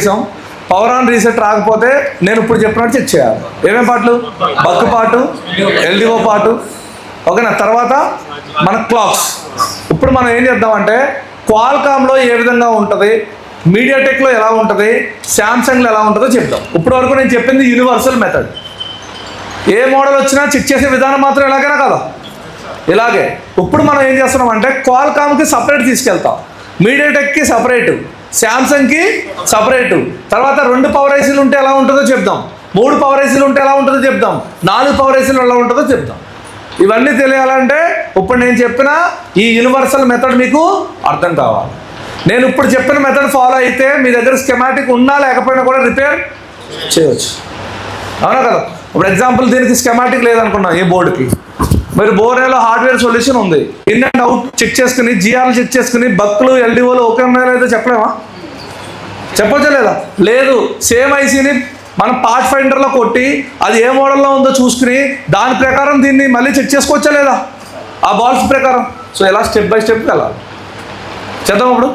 Power on reset రాకపోతే నేను ఇప్పుడు చెప్పినట్టు చెక్ చేయాలి. ఏమేం పార్ట్లు? బక్ పార్టు, ఎల్డిఓ పార్టు, ఓకేనా. తర్వాత మన క్లాక్స్. ఇప్పుడు మనం ఏం చేద్దామంటే క్వాల్కామ్లో ఏ విధంగా ఉంటుంది, మీడియాటెక్లో ఎలా ఉంటుంది, శాంసంగ్లో ఎలా ఉంటుందో చెప్తాం. ఇప్పటి వరకు నేను చెప్పింది యూనివర్సల్ మెథడ్. ఏ మోడల్ వచ్చినా చెక్ చేసే విధానం మాత్రం ఎలాగైనా కదా ఇలాగే. ఇప్పుడు మనం ఏం చేస్తున్నాం అంటే క్వాల్కామ్కి సపరేట్ తీసుకెళ్తాం, మీడియాటెక్కి సపరేటు, శాంసంగ్కి సపరేటు, తర్వాత 2 పవర్ ఐసీలు ఉంటే ఎలా ఉంటుందో చెప్తాం, 3 పవర్ ఐసీలు ఉంటే ఎలా ఉంటుందో చెప్తాం, 4 పవర్ ఐసీలు ఎలా ఉంటుందో చెప్తాం. ఇవన్నీ తెలియాలంటే ఇప్పుడు నేను చెప్పిన ఈ యూనివర్సల్ మెథడ్ మీకు అర్థం కావాలి. నేను ఇప్పుడు చెప్పిన మెథడ్ ఫాలో అయితే మీ దగ్గర స్కెమాటిక్ ఉన్నా లేకపోయినా కూడా రిపేర్ చేయవచ్చు, అవునా కదా. ఇప్పుడు ఎగ్జాంపుల్ దీనికి స్కెమాటిక్ లేదనుకున్నాం ఈ బోర్డుకి, మీరు బోర్డేలో హార్డ్వేర్ సొల్యూషన్ ఉంది, ఇన్ అండ్ అవుట్ చెక్ చేసుకుని, జిఆర్లు చెక్ చేసుకుని, బక్లు ఎల్డిఓలు ఓకే ఉన్నాయో లేదో చెప్పలేమా? చెప్పొచ్చా లేదా? లేదు. సేమ్ ఐసీని మనం పార్ట్ ఫైండర్లో కొట్టి అది ఏ మోడల్లో ఉందో చూసుకుని దాని ప్రకారం దీన్ని మళ్ళీ చెక్ చేసుకోవచ్చా లేదా ఆ బాల్స్ ప్రకారం. సో ఇలా స్టెప్ బై స్టెప్ వెళ్ళాలి. చేద్దాం ఇప్పుడు.